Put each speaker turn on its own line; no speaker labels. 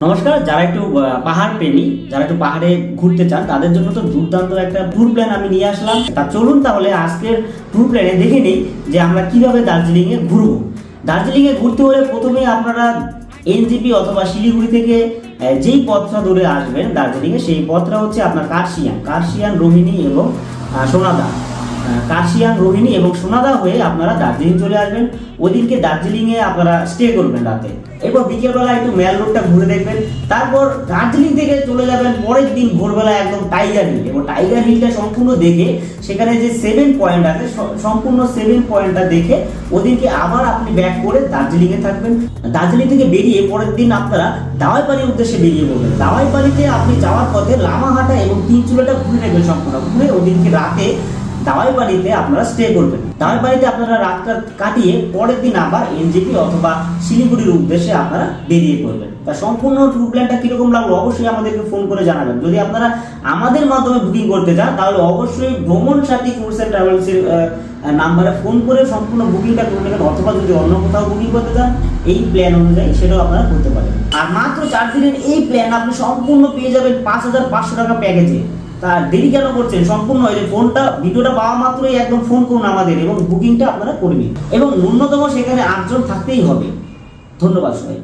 নমস্কার। যারা একটু পাহাড় প্রেমী, যারা একটু পাহাড়ে ঘুরতে চান, তাদের জন্য তো দুর্দান্ত একটা ট্যুর প্ল্যান আমি নিয়ে আসলাম। তা চলুন তাহলে আজকের ট্যুর প্ল্যানে দেখে নিই যে আমরা কিভাবে দার্জিলিংয়ে ঘুরবো। দার্জিলিংয়ে ঘুরতে হলে প্রথমে আপনারা এনজেপি অথবা শিলিগুড়ি থেকে যেই পথটা ধরে আসবেন দার্জিলিংয়ে, সেই পথটা হচ্ছে আপনার কার্শিয়াং, রোহিণী এবং সোনাদা। কার্শিয়াং, রোহিণী এবং সোনাদা হয়ে আপনারা দার্জিলিং চলে আসবেন। ওইদিনকে দার্জিলিংয়ে আপনারা স্টে করবেন রাতে, এরপর বিকেলবেলা একটু মেল রোডটা ঘুরে দেখবেন। তারপর দার্জিলিং থেকে চলে যাবেন পরের দিন ভোরবেলা একদম টাইগার হিল, এবং টাইগার হিলটা সম্পূর্ণ দেখে সেখানে যে 7 পয়েন্ট আছে সম্পূর্ণ 7 পয়েন্টটা দেখে ওদিনকে আবার আপনি ব্যাক করে দার্জিলিংয়ে থাকবেন। দার্জিলিং থেকে বেরিয়ে পরের দিন আপনারা দাওয়াইপাড়ির উদ্দেশ্যে বেরিয়ে পড়বেন। দাওয়াইপাড়িতে আপনি যাওয়ার পথে লামাহাটা এবং তিনচুলাটা ঘুরে নেবেন সম্পূর্ণ। ঘুরে ওদিনকে রাতে দাওয়াইপাড়িতে আপনারা স্টে করবেন। দাওয়াইপাড়িতে আপনারা রাতটা কাটিয়ে পরের দিন আবার এনজেপি অথবা শিলিগুড়ির উদ্দেশ্যে আপনারা বেরিয়ে পড়বেন। তা সম্পূর্ণ ট্যুর প্ল্যানটা কিরকম লাগলো অবশ্যই আমাদেরকে ফোন করে জানাবেন। যদি আপনারা আমাদের মাধ্যমে বুকিং করতে চান তাহলে অবশ্যই ভ্রমণ সাথী ট্যুরস অ্যান্ড ট্রাভেলসের নাম্বারে ফোন করে সম্পূর্ণ বুকিংটা করে নেবেন, অথবা যদি অন্য কোথাও বুকিং করতে চান এই প্ল্যান অনুযায়ী সেটাও আপনারা করতে পারেন। আর মাত্র 4 দিনের এই প্ল্যান আপনি সম্পূর্ণ পেয়ে যাবেন 5500 টাকা প্যাকেজে। তা দেরি কেন করছেন? সম্পূর্ণ এই যে ভিডিওটা পাওয়া মাত্রই একদম ফোন করুন আমাদের এবং বুকিংটা আপনারা করে নিন, এবং ন্যূনতম সেখানে 8 জন থাকতেই হবে। ধন্যবাদ সবাই।